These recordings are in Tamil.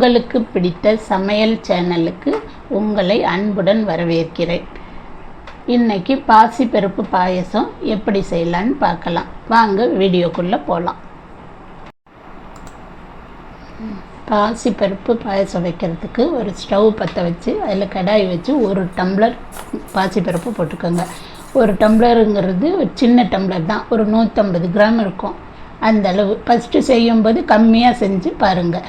உங்களுக்கு பிடித்த சமையல் சேனலுக்கு உங்களை அன்புடன் வரவேற்கிறேன். இன்னைக்கு பாசிப்பருப்பு பாயசம் எப்படி செய்யலான்னு பார்க்கலாம். வாங்க வீடியோக்குள்ளே போகலாம். பாசிப்பருப்பு பாயசம் வைக்கிறதுக்கு ஒரு ஸ்டவ் பற்ற வச்சு அதில் கடாய் வச்சு 1 டம்ளர் பாசிப்பருப்பு போட்டுக்கோங்க. 1 டம்ளருங்கிறது ஒரு சின்ன டம்ளர் தான், ஒரு 150 கிராம் இருக்கும். அந்த அளவு ஃபஸ்ட்டு செய்யும்போது கம்மியாக செஞ்சு பாருங்கள்,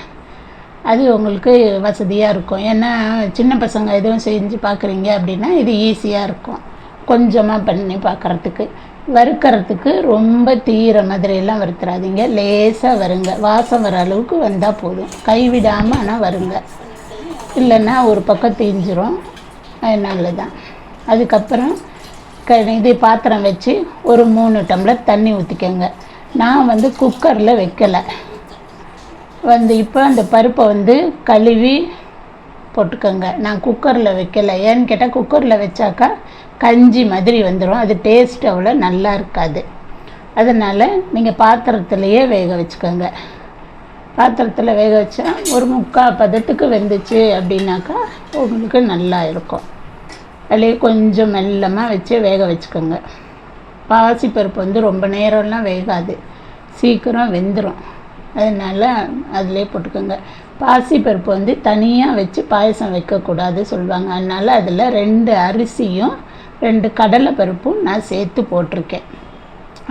அது உங்களுக்கு வசதியாக இருக்கும். ஏன்னா சின்ன பசங்க எதுவும் செஞ்சு பார்க்குறீங்க அப்படின்னா இது ஈஸியாக இருக்கும். கொஞ்சமாக பண்ணி பார்க்குறதுக்கு. வறுக்கிறதுக்கு ரொம்ப தீர மாதிரியெல்லாம் வறுத்துறாதீங்க, லேசாக வருங்க, வாசம் வர அளவுக்கு வந்தால் போதும். கைவிடாமல் ஆனால் வருங்க, இல்லைன்னா ஒரு பக்கம் தீஞ்சிரும். அதனால தான். அதுக்கப்புறம் இது பாத்திரம் வச்சு ஒரு 3 டம்ளர் தண்ணி ஊற்றிக்கோங்க. நான் குக்கரில் வைக்கலை, இப்போ அந்த பருப்பை கழுவி போட்டுக்கோங்க. நான் குக்கரில் வைக்கலை, ஏன்னு கேட்டால் குக்கரில் வச்சாக்கா கஞ்சி மாதிரி வந்துடும், அது டேஸ்ட் அவ்வளோ நல்லா இருக்காது. அதனால் நீங்கள் பாத்திரத்துலையே வேக வச்சுக்கோங்க. பாத்திரத்தில் வேக வச்சா ஒரு 3/4 பதத்துக்கு வெந்துச்சு அப்படின்னாக்கா உங்களுக்கு நல்லா இருக்கும். அதிலே கொஞ்சம் மெல்லமாக வச்சு வேக வச்சுக்கோங்க. பாசிப்பருப்பு ரொம்ப நேரம்லாம் வேகாது, சீக்கிரம் வெந்துடும். அதனால் அதிலே போட்டுக்கோங்க. பாசிப்பருப்பு தனியாக வச்சு பாயசம் வைக்கக்கூடாது சொல்லுவாங்க. அதனால் அதில் 2 அரிசியும் 2 கடலை பருப்பும் நான் சேர்த்து போட்டிருக்கேன்.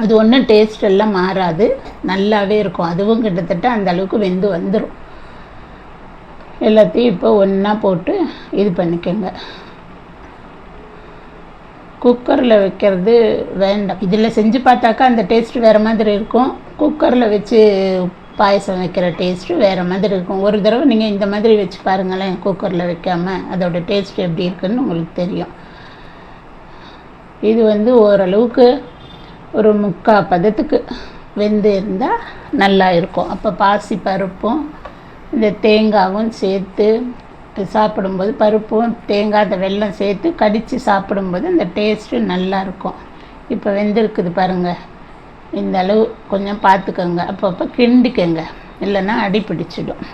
அது ஒன்றும் டேஸ்ட் எல்லாம் மாறாது, நல்லாவே இருக்கும். அதுவும் கிட்டத்தட்ட அந்த அளவுக்கு வெந்து வந்துடும். எல்லாத்தையும் இப்போ ஒன்றா போட்டு இது பண்ணிக்கோங்க. குக்கரில் வைக்கிறது வேண்டாம். இதில் செஞ்சு பார்த்தாக்கா அந்த டேஸ்ட் வேறு மாதிரி இருக்கும். குக்கரில் வச்சு பாயசம் வைக்கிற டேஸ்ட்டு வேறு மாதிரி இருக்கும். ஒரு தடவை நீங்கள் இந்த மாதிரி வச்சு பாருங்களேன், குக்கரில் வைக்காமல், அதோட டேஸ்ட் எப்படி இருக்குன்னு உங்களுக்கு தெரியும். இது ஓரளவுக்கு ஒரு 3/4 பதத்துக்கு வெந்து இருந்தால் நல்லா இருக்கும். அப்போ பாசி பருப்பும் இந்த தேங்காயும் சேர்த்து சாப்பிடும்போது, பருப்பும் தேங்காய் அந்த வெல்லம் சேர்த்து கடித்து சாப்பிடும்போது அந்த டேஸ்ட்டு நல்லாயிருக்கும். இப்போ வெந்திருக்குது பாருங்கள், இந்த அளவு கொஞ்சம் பார்த்துக்கோங்க. அப்பப்போ கிண்டிக்கங்க, இல்லைன்னா அடி பிடிச்சிடும்.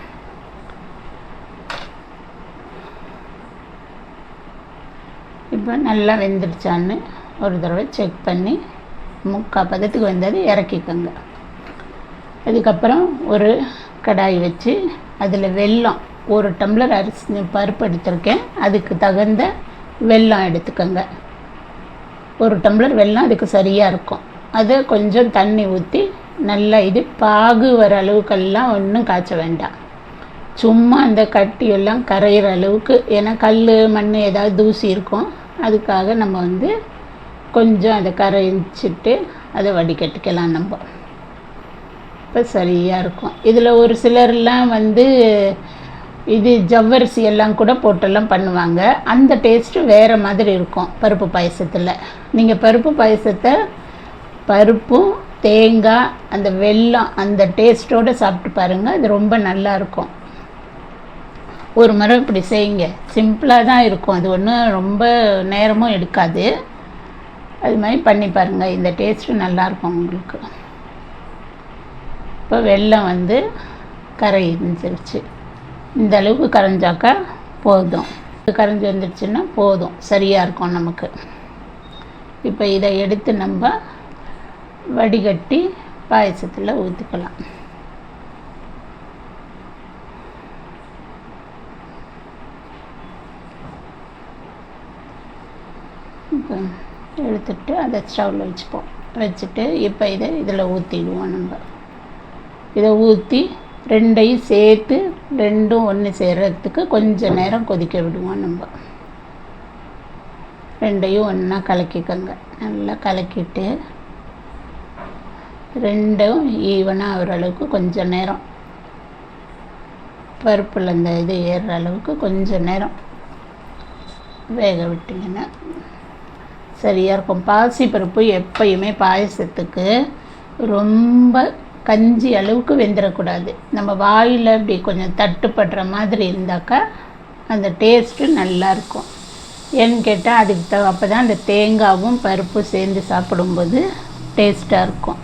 இப்போ நல்லா வெந்துடுச்சான்னு ஒரு தடவை செக் பண்ணி 3/4 பதத்துக்கு வந்தது இறக்கிக்கோங்க. அதுக்கப்புறம் ஒரு கடாய் வச்சு அதில் வெல்லம், 1 டம்ளர் அரிசி பருப்பு எடுத்திருக்கேன், அதுக்கு தகுந்த வெல்லம் எடுத்துக்கோங்க. 1 டம்ளர் வெல்லம் அதுக்கு சரியாக இருக்கும். அதை கொஞ்சம் தண்ணி ஊற்றி நல்லா இது பாகு வர அளவுக்கெல்லாம் ஒன்றும் காய்ச்ச வேண்டாம், சும்மா அந்த கட்டியெல்லாம் கரையிற அளவுக்கு. ஏன்னா கல் மண் ஏதாவது தூசி இருக்கும், அதுக்காக நம்ம கொஞ்சம் அதை கரைச்சிட்டு அதை வடிகட்டிக்கலாம் நம்ம. இப்போ சரியாக இருக்கும். இதில் ஒரு சிலர்லாம் இது ஜவ்வரிசி எல்லாம் கூட போட்டெல்லாம் பண்ணுவாங்க, அந்த டேஸ்ட்டு வேறு மாதிரி இருக்கும் பருப்பு பாயசத்தில். நீங்கள் பருப்பு பாயசத்தை பருப்பும் தேங்காய் அந்த வெல்லம் அந்த டேஸ்ட்டோடு சாப்பிட்டு பாருங்கள், அது ரொம்ப நல்லாயிருக்கும். ஒரு முறை இப்படி செய்யுங்க, சிம்பிளாக தான் இருக்கும், அது ஒன்றும் ரொம்ப நேரமும் எடுக்காது. அது மாதிரி பண்ணி பாருங்கள், இந்த டேஸ்ட்டு நல்லாயிருக்கும் உங்களுக்கு. இப்போ வெல்லம் கரைஞ்சிருச்சு, இந்த அளவுக்கு கரைஞ்சாக்கா போதும். கரைஞ்சி வந்துடுச்சுன்னா போதும், சரியாக இருக்கும் நமக்கு. இப்போ இதை எடுத்து நம்ம வடிகட்டி பாயசத்தில் ஊற்றிக்கலாம். இப்போ எடுத்துட்டு அதை ஸ்டவ்வில் வச்சுட்டு இப்போ இதில் ஊற்றிடுவோம். நம்ம இதை ஊற்றி 2ஐயும் சேர்த்து 2ம் ஒன்று சேர்கிறதுக்கு கொஞ்சம் நேரம் கொதிக்க விடுவோம். நம்ம 2ஐயும் ஒன்றா கலக்கிக்கோங்க. நல்லா கலக்கிட்டு 2ம் ஈவனாக ஆகிற அளவுக்கு கொஞ்சம் நேரம், பருப்பில் அந்த இது ஏறுற அளவுக்கு கொஞ்சம் நேரம் வேக விட்டிங்கன்னா சரியாக இருக்கும். பாசி பருப்பு எப்பயுமே பாயசத்துக்கு ரொம்ப கஞ்சி அளவுக்கு வெந்துடக்கூடாது. நம்ம வாயில் அப்படி கொஞ்சம் தட்டுப்படுற மாதிரி இருந்தாக்கா அந்த டேஸ்ட்டு நல்லாயிருக்கும். ஏன்னு கேட்டால் அதுக்கு அப்போ தான் அந்த தேங்காயும் பருப்பும் சேர்ந்து சாப்பிடும்போது டேஸ்ட்டாக இருக்கும்.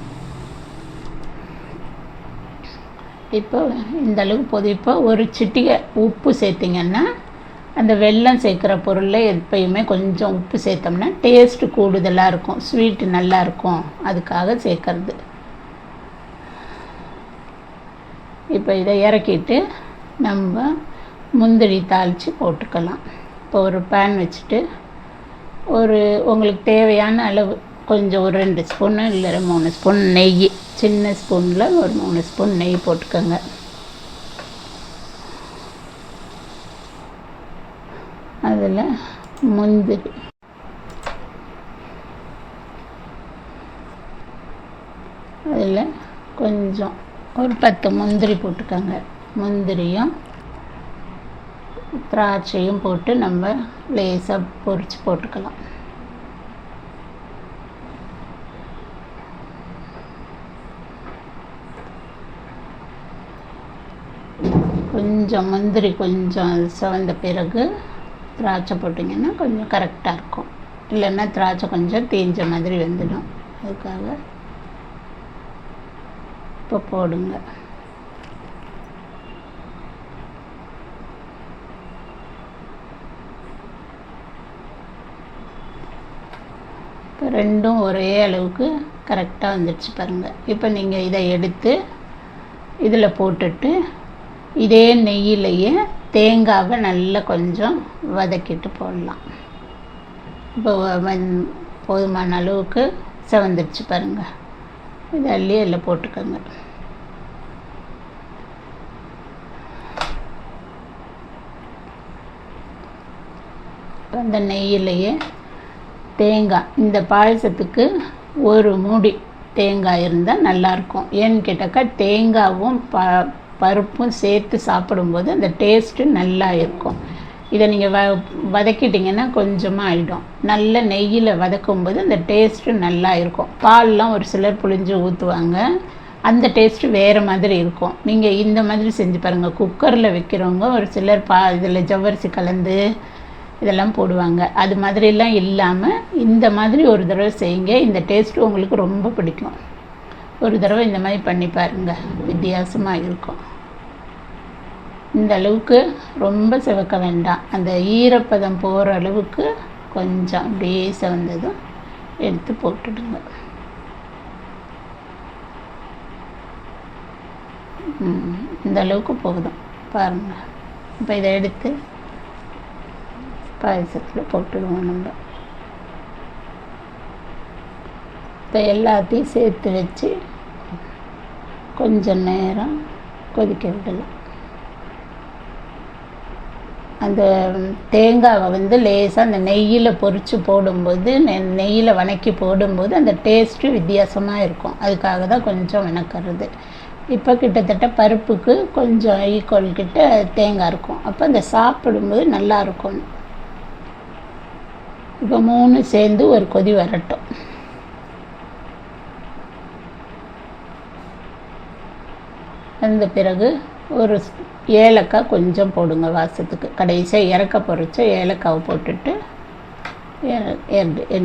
இப்போ இந்த அளவுக்கு போதும். இப்போ ஒரு சிட்டிகை உப்பு சேர்த்திங்கன்னா, அந்த வெல்லம் சேர்க்குற பொருளில் எப்பயுமே கொஞ்சம் உப்பு சேர்த்தோம்னா டேஸ்ட்டு கூடுதலாக இருக்கும், ஸ்வீட்டு நல்லாயிருக்கும், அதுக்காக சேர்க்கறது. இப்போ இதை இறக்கிட்டு நம்ம முந்திரி தாளித்து போட்டுக்கலாம். இப்போ ஒரு பேன் வச்சுட்டு உங்களுக்கு தேவையான அளவு கொஞ்சம் ஒரு 2 ஸ்பூனு இல்லை 3 ஸ்பூன் நெய், சின்ன ஸ்பூனில் ஒரு 3 ஸ்பூன் நெய் போட்டுக்கோங்க. அதில் முந்திரி, அதில் கொஞ்சம் ஒரு 10 முந்திரி போட்டுக்கோங்க. முந்திரியும் திராட்சையும் போட்டு நம்ம லேசாக பொரித்து போட்டுக்கலாம். கொஞ்சம் முந்திரி கொஞ்சம் சிவந்த பிறகு திராட்சை போட்டிங்கன்னா கொஞ்சம் கரெக்டாக இருக்கும். இல்லைன்னா திராட்சை கொஞ்சம் தேஞ்ச மாதிரி வந்துடும். அதுக்காக இப்போ போடுங்க. இப்போ ரெண்டும் ஒரே அளவுக்கு கரெக்டாக வந்துடுச்சு பாருங்கள். இப்போ நீங்கள் இதை எடுத்து இதில் போட்டுட்டு இதே நெய்யிலேயே தேங்காவை நல்லா கொஞ்சம் வதக்கிட்டு போடலாம். இப்போ போதுமான அளவுக்கு செவந்துடுச்சு பாருங்கள். இதை அள்ளி எல்லாம் போட்டுக்கோங்க. அந்த நெய்யிலேயே தேங்காய், இந்த பாயசத்துக்கு ஒரு மூடி தேங்காய் இருந்தால் நல்லாயிருக்கும். ஏன்னு கேட்டாக்கா தேங்காவும் பருப்பும் சேர்த்து சாப்பிடும்போது அந்த டேஸ்ட்டு நல்லா இருக்கும். இதை நீங்கள் வதக்கிட்டிங்கன்னா கொஞ்சமாக ஆகிடும். நல்ல நெய்யில் வதக்கும்போது அந்த டேஸ்ட்டு நல்லா இருக்கும். பால்லாம் ஒரு சிலர் புழிஞ்சு ஊற்றுவாங்க, அந்த டேஸ்ட்டு வேறு மாதிரி இருக்கும். நீங்கள் இந்த மாதிரி செஞ்சு பாருங்கள். குக்கரில் வைக்கிறவங்க ஒரு சிலர் இதில் ஜவ்வரிசி கலந்து இதெல்லாம் போடுவாங்க. அது மாதிரிலாம் இல்லாமல் இந்த மாதிரி ஒரு தடவை செய்யுங்க. இந்த டேஸ்ட்டு உங்களுக்கு ரொம்ப பிடிக்கும். ஒரு தடவை இந்த மாதிரி பண்ணி பாருங்கள், வித்தியாசமாக இருக்கும். இந்த அளவுக்கு ரொம்ப சிவக்க வேண்டாம். அந்த ஈரப்பதம் போகிற அளவுக்கு கொஞ்சம் அப்படியே செவந்ததும் எடுத்து போட்டுடுங்க. இந்த அளவுக்கு போதும் பாருங்கள். இப்போ இதை எடுத்து பாயசத்தில் போட்டுடுவோம். நம்ம இப்போ எல்லாத்தையும் சேர்த்து வச்சு கொஞ்சம் நேரம் கொதிக்க விடலாம். அந்த தேங்காவை லேசாக அந்த நெய்யில் பொரித்து போடும்போது, நெய்யில் வணக்கி போடும்போது அந்த டேஸ்ட்டு வித்தியாசமாக இருக்கும். அதுக்காக தான் கொஞ்சம் வணக்கிறது. இப்போ கிட்டத்தட்ட பருப்புக்கு கொஞ்சம் ஈக்குவல் கிட்ட தேங்காய் இருக்கும். அப்போ அந்த சாப்பிடும்போது நல்லாயிருக்கும். இப்போ 3 சேர்ந்து ஒரு கொதி வரட்டும். அந்த பிறகு ஒரு ஏலக்காய் கொஞ்சம் போடுங்க வாசத்துக்கு. கடைசியாக இறக்க பொறிச்ச ஏலக்காவை போட்டுட்டு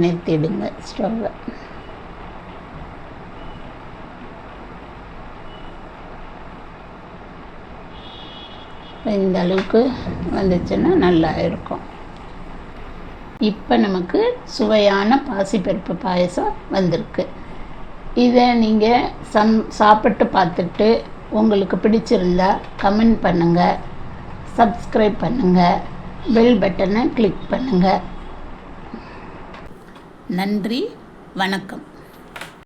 நிறுத்திடுங்க ஸ்டவ்வை. இந்த அளவுக்கு வந்துச்சுன்னா நல்லா இருக்கும். இப்போ நமக்கு சுவையான பாசிப்பருப்பு பாயசம் வந்திருக்கு. இதை நீங்கள் சாப்பிட்டு பார்த்துட்டு உங்களுக்கு பிடிச்சிருந்தா கமெண்ட் பண்ணுங்கள், சப்ஸ்கிரைப் பண்ணுங்கள், பெல் பட்டனை கிளிக் பண்ணுங்கள். நன்றி, வணக்கம்.